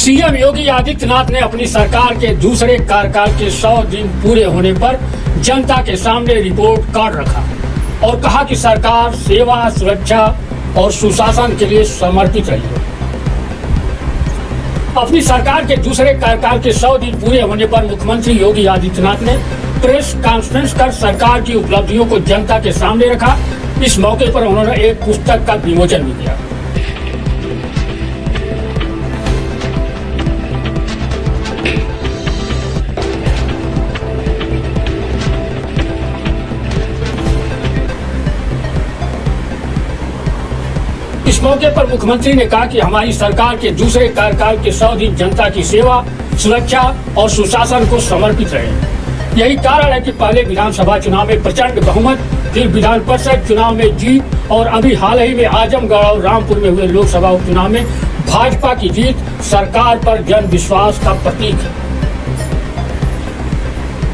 CM Yogi Adityanath ने अपनी सरकार के दूसरे कार्यकाल के 100 दिन पूरे होने पर जनता के सामने रिपोर्ट कार्ड रखा और कहा कि सरकार सेवा, सुरक्षा और सुशासन के लिए समर्पित रही है। अपनी सरकार के दूसरे कार्यकाल के 100 दिन पूरे होने पर मुख्यमंत्री योगी आदित्यनाथ ने प्रेस कॉन्फ्रेंस कर सरकार की उपलब्धियों को जनता के सामने रखा। इस मौके पर उन्होंने एक पुस्तक का विमोचन भी किया। इस मौके पर मुख्यमंत्री ने कहा कि हमारी सरकार के दूसरे कार्यकाल के 100 दिन जनता की सेवा, सुरक्षा और सुशासन को समर्पित रहे। यही कारण है कि पहले विधानसभा चुनाव में प्रचंड बहुमत, फिर विधान परिषद चुनाव में जीत और अभी हाल ही में आजमगढ़ और रामपुर में हुए लोकसभा उपचुनाव में भाजपा की जीत सरकार पर जन विश्वास का प्रतीक है।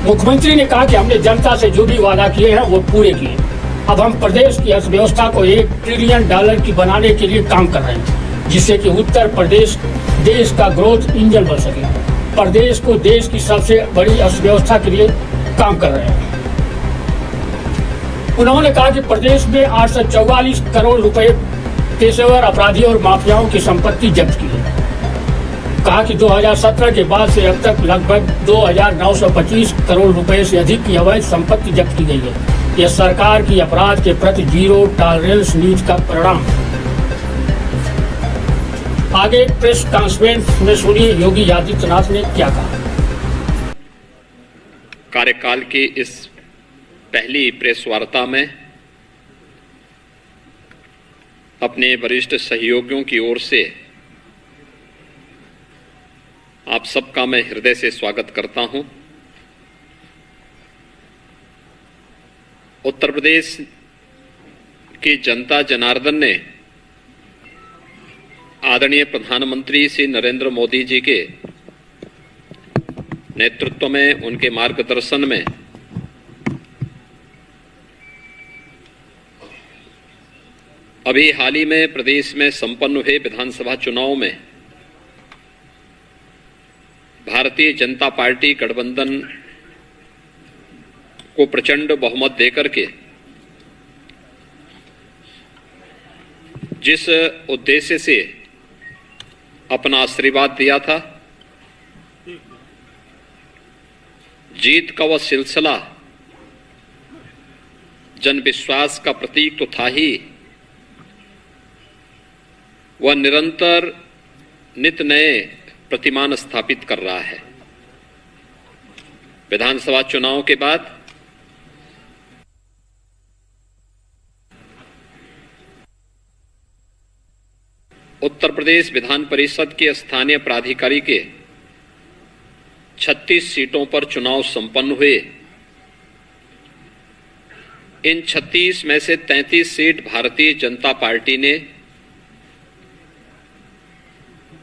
मुख्यमंत्री ने कहा कि हमने जनता से जो भी वादा किए हैं वो पूरे किए। अब हम प्रदेश की अर्थव्यवस्था को $1 ट्रिलियन की बनाने के लिए काम कर रहे हैं, जिससे कि उत्तर प्रदेश देश का ग्रोथ इंजन बन सके। प्रदेश को देश की सबसे बड़ी अर्थव्यवस्था के लिए काम कर रहे हैं। उन्होंने कहा कि प्रदेश में 844 करोड़ रुपए पेशेवर अपराधियों और माफियाओं की संपत्ति जब्त की है। कहा कि 2017 के बाद से अब तक लगभग 2925 करोड़ रुपए से अधिक की अवैध संपत्ति जब्त की गई है। यह सरकार की अपराध के प्रति जीरो टॉलरेंस नीति का परिणाम है। आगे प्रेस कॉन्फ्रेंस में सुनिए योगी आदित्यनाथ ने क्या कहा। कार्यकाल की इस पहली प्रेस वार्ता में अपने वरिष्ठ सहयोगियों की ओर से आप सबका मैं हृदय से स्वागत करता हूं। उत्तर प्रदेश की जनता जनार्दन ने आदरणीय प्रधानमंत्री श्री नरेंद्र मोदी जी के नेतृत्व में, उनके मार्गदर्शन में अभी हाल ही में प्रदेश में संपन्न हुए विधानसभा चुनाव में भारतीय जनता पार्टी गठबंधन को प्रचंड बहुमत देकर के जिस उद्देश्य से अपना आशीर्वाद दिया था, जीत का वह सिलसिला जन विश्वास का प्रतीक तो था ही, वह निरंतर नित नए प्रतिमान स्थापित कर रहा है। विधानसभा चुनाव के बाद उत्तर प्रदेश विधान परिषद के स्थानीय प्राधिकारी के 36 सीटों पर चुनाव संपन्न हुए। इन 36 में से 33 सीट भारतीय जनता पार्टी ने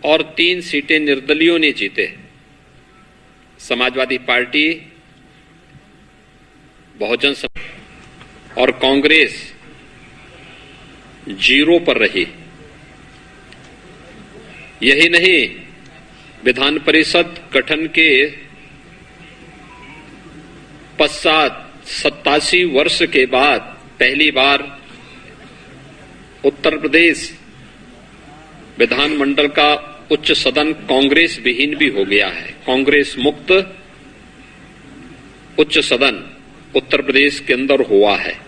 और 3 सीटें निर्दलीयों ने जीते। समाजवादी पार्टी, बहुजन समाज और कांग्रेस 0 पर रही। यही नहीं, विधान परिषद गठन के पश्चात 87 वर्ष के बाद पहली बार उत्तर प्रदेश विधानमंडल का उच्च सदन कांग्रेस विहीन भी हो गया है। कांग्रेस मुक्त उच्च सदन उत्तर प्रदेश के अंदर हुआ है।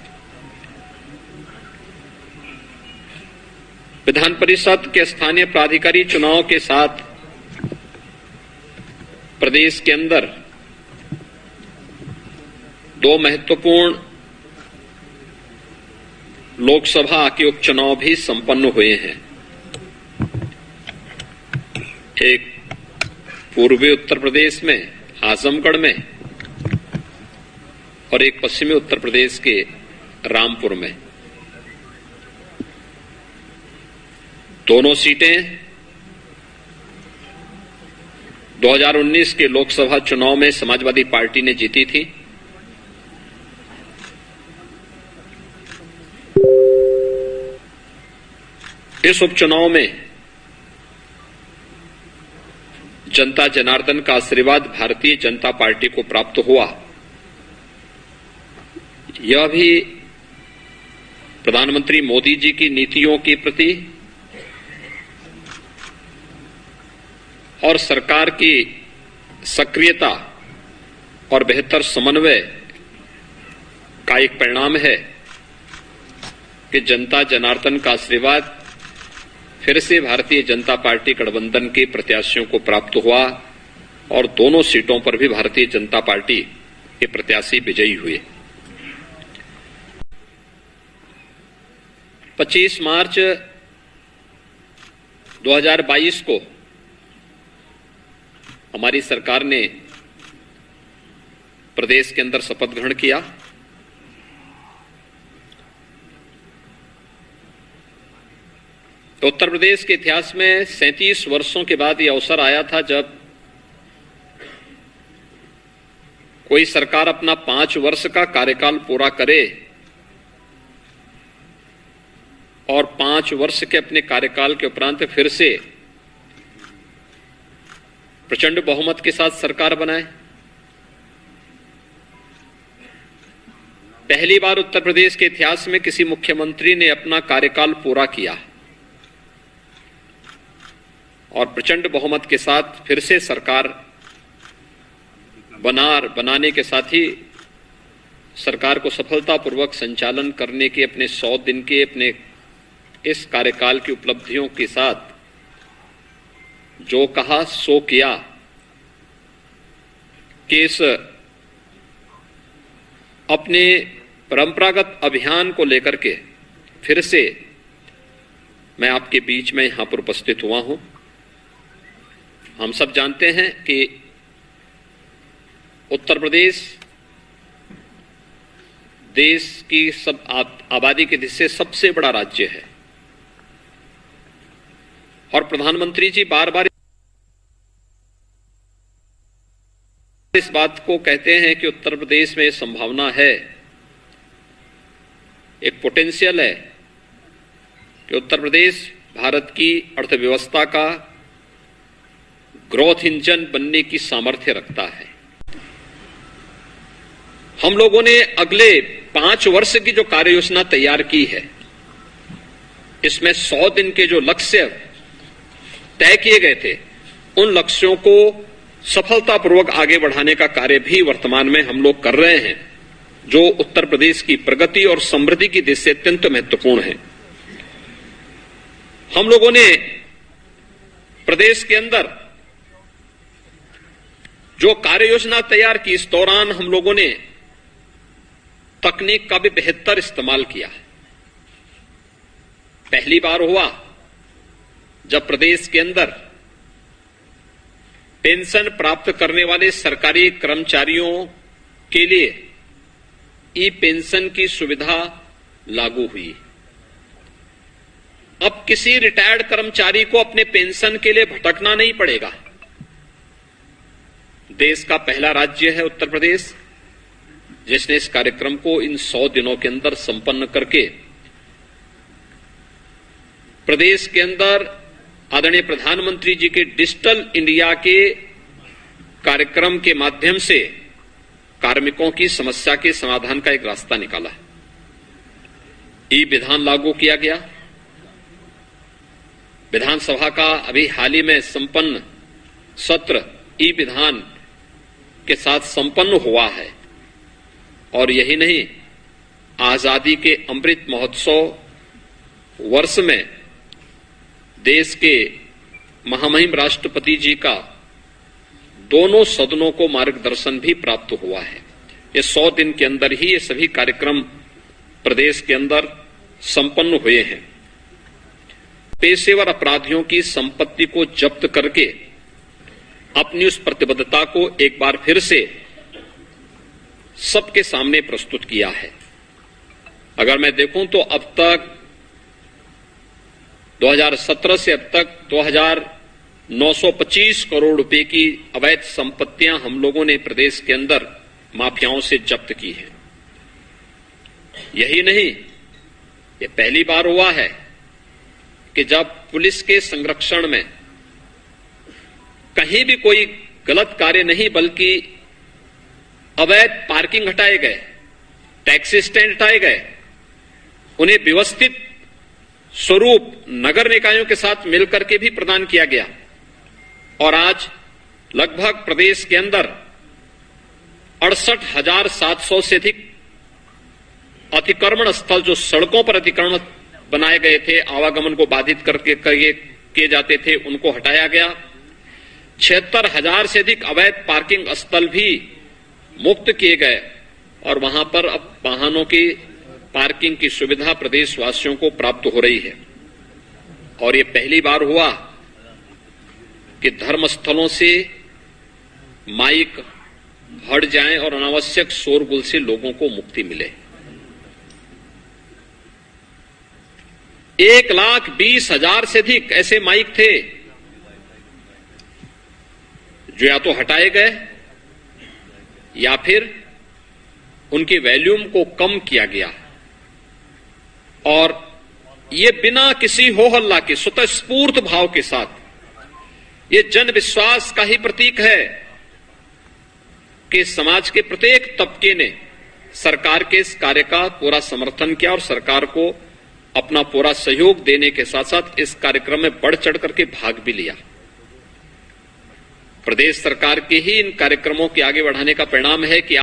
विधान परिषद के स्थानीय प्राधिकारी चुनाव के साथ प्रदेश के अंदर 2 महत्वपूर्ण लोकसभा के उपचुनाव भी संपन्न हुए हैं। एक पूर्वी उत्तर प्रदेश में आजमगढ़ में और एक पश्चिमी उत्तर प्रदेश के रामपुर में। दोनों सीटें 2019 के लोकसभा चुनाव में समाजवादी पार्टी ने जीती थी। इस उपचुनाव में जनता जनार्दन का आशीर्वाद भारतीय जनता पार्टी को प्राप्त हुआ, यह भी प्रधानमंत्री मोदी जी की नीतियों के प्रति और सरकार की सक्रियता और बेहतर समन्वय का एक परिणाम है कि जनता जनार्दन का आशीर्वाद फिर से भारतीय जनता पार्टी गठबंधन के प्रत्याशियों को प्राप्त हुआ और दोनों सीटों पर भी भारतीय जनता पार्टी के प्रत्याशी विजयी हुए। 25 मार्च 2022 को हमारी सरकार ने प्रदेश के अंदर शपथ ग्रहण किया। तो उत्तर प्रदेश के इतिहास में 37 वर्षों के बाद यह अवसर आया था जब कोई सरकार अपना 5 वर्ष का कार्यकाल पूरा करे और 5 वर्ष के अपने कार्यकाल के उपरांत फिर से प्रचंड बहुमत के साथ सरकार बनाए। पहली बार उत्तर प्रदेश के इतिहास में किसी मुख्यमंत्री ने अपना कार्यकाल पूरा किया और प्रचंड बहुमत के साथ फिर से सरकार बनाने के साथ ही सरकार को सफलतापूर्वक संचालन करने के अपने 100 दिन के अपने इस कार्यकाल की उपलब्धियों के साथ जो कहा सो किया कि इस अपने परंपरागत अभियान को लेकर के फिर से मैं आपके बीच में यहां पर उपस्थित हुआ हूं। हम सब जानते हैं कि उत्तर प्रदेश देश की सब आबादी के हिस्से सबसे बड़ा राज्य है और प्रधानमंत्री जी बार बार इस बात को कहते हैं कि उत्तर प्रदेश में संभावना है, एक पोटेंशियल है कि उत्तर प्रदेश भारत की अर्थव्यवस्था का ग्रोथ इंजन बनने की सामर्थ्य रखता है। हम लोगों ने अगले 5 वर्ष की जो कार्य योजना तैयार की है, इसमें 100 दिन के जो लक्ष्य तय किए गए थे, उन लक्ष्यों को सफलतापूर्वक आगे बढ़ाने का कार्य भी वर्तमान में हम लोग कर रहे हैं, जो उत्तर प्रदेश की प्रगति और समृद्धि की दृष्टि से अत्यंत महत्वपूर्ण है। हम लोगों ने प्रदेश के अंदर जो कार्य योजना तैयार की, इस दौरान हम लोगों ने तकनीक का भी बेहतर इस्तेमाल किया। पहली बार हुआ जब प्रदेश के अंदर पेंशन प्राप्त करने वाले सरकारी कर्मचारियों के लिए ई पेंशन की सुविधा लागू हुई। अब किसी रिटायर्ड कर्मचारी को अपने पेंशन के लिए भटकना नहीं पड़ेगा। देश का पहला राज्य है उत्तर प्रदेश जिसने इस कार्यक्रम को इन 100 दिनों के अंदर संपन्न करके प्रदेश के अंदर आदरणीय प्रधानमंत्री जी के डिजिटल इंडिया के कार्यक्रम के माध्यम से कार्मिकों की समस्या के समाधान का एक रास्ता निकाला। ई विधान लागू किया गया। विधानसभा का अभी हाल ही में संपन्न सत्र ई विधान के साथ संपन्न हुआ है और यही नहीं, आजादी के अमृत महोत्सव वर्ष में देश के महामहिम राष्ट्रपति जी का दोनों सदनों को मार्गदर्शन भी प्राप्त हुआ है। ये 100 दिन के अंदर ही ये सभी कार्यक्रम प्रदेश के अंदर संपन्न हुए हैं। पेशेवर अपराधियों की संपत्ति को जब्त करके अपनी उस प्रतिबद्धता को एक बार फिर से सबके सामने प्रस्तुत किया है। अगर मैं देखूं तो अब तक 2017 से अब तक 2,925 करोड़ रुपए की अवैध संपत्तियां हम लोगों ने प्रदेश के अंदर माफियाओं से जब्त की है। यही नहीं, ये पहली बार हुआ है कि जब पुलिस के संरक्षण में कहीं भी कोई गलत कार्य नहीं, बल्कि अवैध पार्किंग हटाए गए, टैक्सी स्टैंड हटाए गए, उन्हें व्यवस्थित स्वरूप नगर निकायों के साथ मिलकर के भी प्रदान किया गया। और आज लगभग प्रदेश के अंदर 68,700 से अधिक अतिक्रमण स्थल, जो सड़कों पर अतिक्रमण बनाए गए थे, आवागमन को बाधित करके किए जाते थे, उनको हटाया गया। 76,000 से अधिक अवैध पार्किंग स्थल भी मुक्त किए गए और वहां पर अब वाहनों की पार्किंग की सुविधा प्रदेशवासियों को प्राप्त हो रही है। और ये पहली बार हुआ कि धर्मस्थलों से माइक हट जाएं और अनावश्यक शोरगुल से लोगों को मुक्ति मिले। 1,20,000 से अधिक ऐसे माइक थे जो या तो हटाए गए या फिर उनके वॉल्यूम को कम किया गया। और ये बिना किसी हो हल्ला के स्वतःस्फूर्त भाव के साथ, ये जन विश्वास का ही प्रतीक है कि समाज के प्रत्येक तबके ने सरकार के इस कार्य का पूरा समर्थन किया और सरकार को अपना पूरा सहयोग देने के साथ साथ इस कार्यक्रम में बढ़ चढ़ करके भाग भी लिया। प्रदेश सरकार के ही इन कार्यक्रमों के आगे बढ़ाने का परिणाम है कि